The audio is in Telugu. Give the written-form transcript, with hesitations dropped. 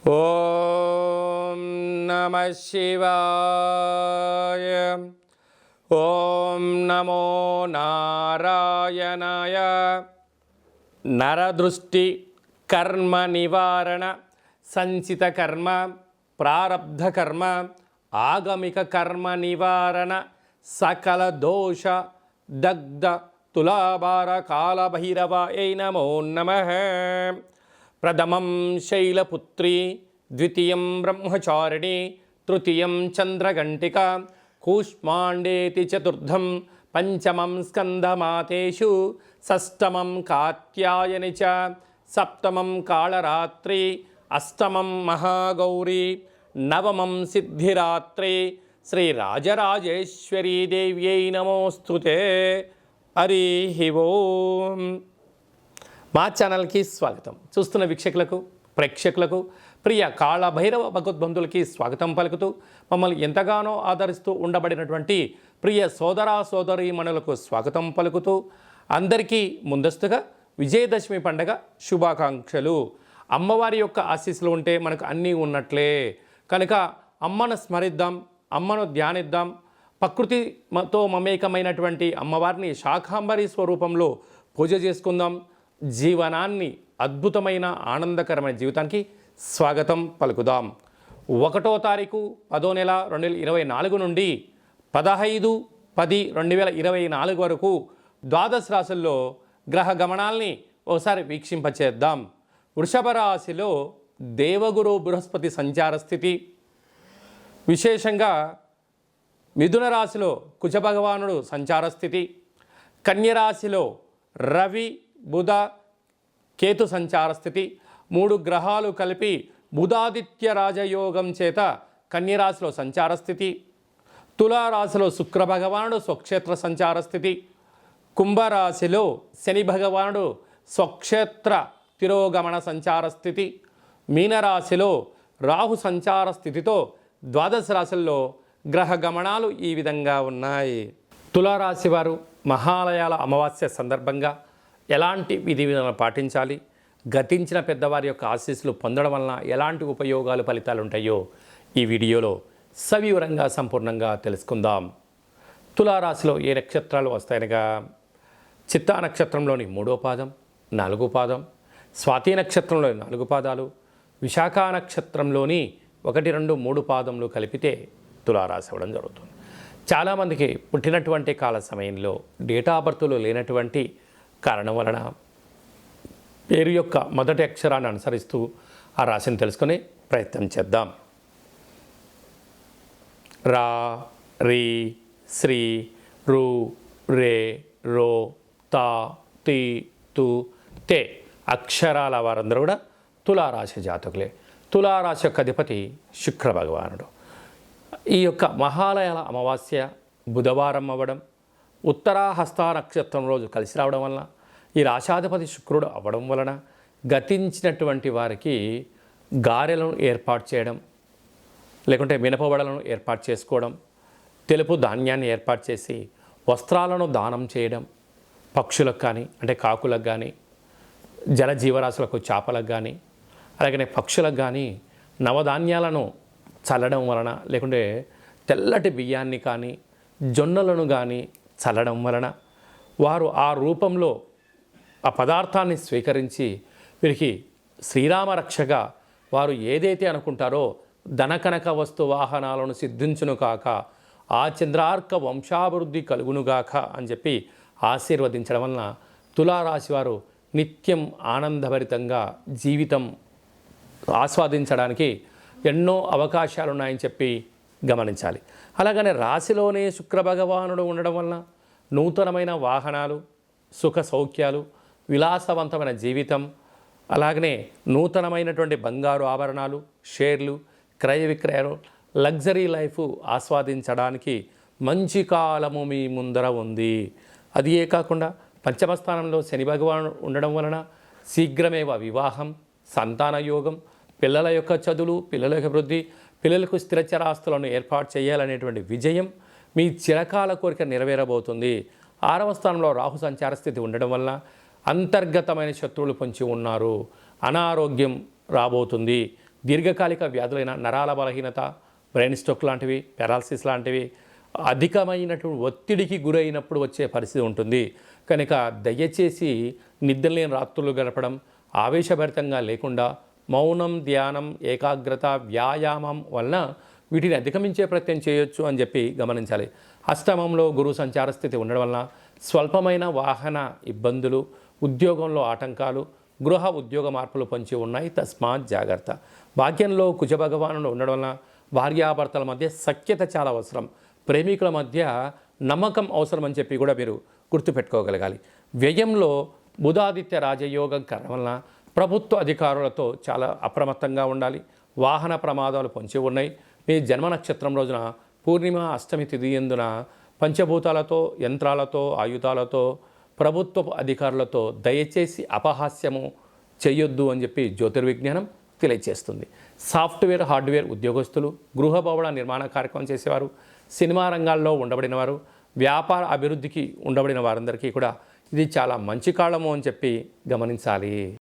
ఓం నమః శివాయ. ఓం నమో నారాయణాయ. నరదృష్టి కర్మ నివారణ, సంచిత కర్మ, ప్రారబ్ధ కర్మ, ఆగమిక కర్మ నివారణ, సకల దోష దగ్ధ తులాభార కాళభైరవాయ నమో నమః. ప్రథమం శైలపుత్రి, ద్వితీయం బ్రహ్మచారిణి, తృతీయం చంద్రఘంటిక, కూష్మాండేతి చతుర్థం, పంచమం స్కందమాతేషు, షష్టమం కాత్యాయని చ, సప్తమం కాళరాత్రి, అష్టమం మహాగౌరీ, నవమం సిద్ధిరాత్రి. శ్రీ రాజరాజేశ్వరీ దేవ్యై నమోస్తుతే. హరి ఓం. మా ఛానల్కి స్వాగతం. చూస్తున్న వీక్షకులకు, ప్రేక్షకులకు, ప్రియ కాళభైరవ భగవద్బంధులకి స్వాగతం పలుకుతూ, మమ్మల్ని ఎంతగానో ఆదరిస్తూ ఉండబడినటువంటి ప్రియ సోదరా సోదరీమణులకు స్వాగతం పలుకుతూ, అందరికీ ముందస్తుగా విజయదశమి పండగ శుభాకాంక్షలు. అమ్మవారి యొక్క ఆశీస్సులు ఉంటే మనకు అన్నీ ఉన్నట్లే కనుక అమ్మను స్మరిద్దాం, అమ్మను ధ్యానిద్దాం. ప్రకృతితో మమేకమైనటువంటి అమ్మవారిని శాకాంబరి స్వరూపంలో పూజ చేసుకుందాం. జీవనాన్ని అద్భుతమైన ఆనందకరమైన జీవితానికి స్వాగతం పలుకుదాం. 1వ తారీఖు 10వ నెల 2024 నుండి 15/10/2024 వరకు ద్వాదశ రాశుల్లో గ్రహ గమనాల్ని ఒకసారి వీక్షింపచేద్దాం. వృషభ రాశిలో దేవగురు బృహస్పతి సంచార స్థితి, విశేషంగా మిథున రాశిలో కుజ భగవానుడు సంచార స్థితి, కన్యరాశిలో రవి బుధ కేతు సంచార స్థితి. 3 గ్రహాలు కలిపి బుధాదిత్య రాజయోగం చేత కన్యరాశిలో సంచార స్థితి. తులారాశిలో శుక్ర భగవానుడు స్వక్షేత్ర సంచార స్థితి. కుంభరాశిలో శని భగవానుడు స్వక్షేత్ర తిరోగమన సంచార స్థితి. మీనరాశిలో రాహు సంచార స్థితితో ద్వాదశ రాశుల్లో గ్రహ గమనాలు ఈ విధంగా ఉన్నాయి. తులారాశి వారు మహాలయాల అమావాస్య సందర్భంగా ఎలాంటి విధి విధానాలు పాటించాలి, గతించిన పెద్దవారి యొక్క ఆశీస్సులు పొందడం వలన ఎలాంటి ఉపయోగాలు ఫలితాలు ఉంటాయో ఈ వీడియోలో సవివరంగా సంపూర్ణంగా తెలుసుకుందాం. తులారాశిలో ఏ నక్షత్రాలు వస్తాయనగా చిత్తా నక్షత్రంలోని 3వ పాదం, 4వ పాదం, స్వాతి నక్షత్రంలోని 4 పాదాలు, విశాఖ నక్షత్రంలోని 1, 2, 3 పాదములు కలిపితే తులారాశి అవ్వడం జరుగుతుంది. చాలామందికి పుట్టినటువంటి కాల సమయంలో డేటా బర్త్లో లేనటువంటి కారణం వలన పేరు యొక్క మొదటి అక్షరాన్ని అనుసరిస్తూ ఆ రాశిని తెలుసుకునే ప్రయత్నం చేద్దాం. రా, రీ, శ్రీ, రు, రే, రో, తా, తి, తు, తే అక్షరాల వారందరూ కూడా తులారాశి జాతకులే. తులారాశి యొక్క అధిపతి శుక్ర భగవానుడు. ఈ యొక్క మహాలయాల అమావాస్య బుధవారం అవ్వడం, ఉత్తరాహస్త నక్షత్రం రోజు కలిసి రావడం వలన, ఈ రాశాధిపతి శుక్రుడు అవ్వడం వలన గతించినటువంటి వారికి గారెలను ఏర్పాటు చేయడం, లేకుంటే మినపవడలను ఏర్పాటు చేసుకోవడం, తెలుపు ధాన్యాన్ని ఏర్పాటు చేసి వస్త్రాలను దానం చేయడం, పక్షులకు కానీ అంటే కాకులకు కానీ, జలజీవరాశులకు చేపలకు కానీ, అలాగనే పక్షులకు కానీ నవధాన్యాలను చల్లడం వలన, లేకుంటే తెల్లటి బియ్యాన్ని కానీ జొన్నలను కానీ చల్లడం వలన వారు ఆ రూపంలో ఆ పదార్థాన్ని స్వీకరించి వీరికి శ్రీరామ రక్షగా వారు ఏదైతే అనుకుంటారో ధనకనక వస్తు వాహనాలను సిద్ధించును కాక, ఆ చంద్రార్క వంశాభివృద్ధి కలుగునుగాక అని చెప్పి ఆశీర్వదించడం వలన తులారాశి వారు నిత్యం ఆనందభరితంగా జీవితం ఆస్వాదించడానికి ఎన్నో అవకాశాలు ఉన్నాయని చెప్పి గమనించాలి. అలాగనే రాశిలోనే శుక్ర భగవానుడు ఉండడం వలన నూతనమైన వాహనాలు, సుఖ సౌఖ్యాలు, విలాసవంతమైన జీవితం, అలాగనే నూతనమైనటువంటి బంగారు ఆభరణాలు, షేర్లు, క్రయ విక్రయాలు, లగ్జరీ లైఫ్ ఆస్వాదించడానికి మంచి కాలము మీ ముందర ఉంది. అది ఏ కాకుండా పంచమ స్థానంలో శని భగవానుడు ఉండడం వలన శీఘ్రమేవ వివాహం, సంతాన యోగం, పిల్లల యొక్క చదువులు, పిల్లల యొక్క వృద్ధి, పిల్లలకు స్థిరచరాస్తులను ఏర్పాటు చేయాలనేటువంటి విజయం, మీ చిరకాల కోరిక నెరవేరబోతుంది. 6వ స్థానంలో రాహు సంచార స్థితి ఉండడం వల్ల అంతర్గతమైన శత్రువులు పొంచి ఉన్నారు, అనారోగ్యం రాబోతుంది, దీర్ఘకాలిక వ్యాధులైన నరాల బలహీనత, బ్రెయిన్ స్ట్రోక్ లాంటివి, పారాలసిస్ లాంటివి అధికమైనటువంటి ఒత్తిడికి గురైనప్పుడు వచ్చే పరిస్థితి ఉంటుంది. కనుక దయచేసి నిద్రలేని రాత్రులు గడపడం, ఆవేశభరితంగా లేకుండా మౌనం, ధ్యానం, ఏకాగ్రత, వ్యాయామం వలన వీటిని అధిగమించే ప్రయత్నం చేయొచ్చు అని చెప్పి గమనించాలి. అష్టమంలో గురు సంచార స్థితి ఉండడం వలన స్వల్పమైన వాహన ఇబ్బందులు, ఉద్యోగంలో ఆటంకాలు, గృహ ఉద్యోగ మార్పులు పొంచి ఉన్నాయి. తస్మాత్ జాగ్రత్త. భాగ్యంలో కుజ భగవానుడు ఉండడం వలన భార్యాభర్తల మధ్య సఖ్యత చాలా అవసరం. ప్రేమికుల మధ్య నమ్మకం అవసరం అని చెప్పి కూడా మీరు గుర్తుపెట్టుకోగలగాలి. వ్యయంలో బుధాదిత్య రాజయోగం కారణం వలన ప్రభుత్వ అధికారులతో చాలా అప్రమత్తంగా ఉండాలి. వాహన ప్రమాదాలు పొంచి ఉన్నాయి. మీ జన్మ నక్షత్రం రోజున పూర్ణిమ, అష్టమి తిథి యందున పంచభూతాలతో, యంత్రాలతో, ఆయుధాలతో, ప్రభుత్వ అధికారులతో దయచేసి అపహాస్యము చేయొద్దు అని చెప్పి జ్యోతిర్విజ్ఞానం తెలియజేస్తుంది. సాఫ్ట్వేర్, హార్డ్వేర్ ఉద్యోగస్తులు, గృహ భవన నిర్మాణ కార్యక్రమం చేసేవారు, సినిమా రంగాల్లో ఉండబడిన వారు, వ్యాపార అభివృద్ధికి ఉండబడిన వారందరికీ కూడా ఇది చాలా మంచి కాలము అని చెప్పి గమనించాలి.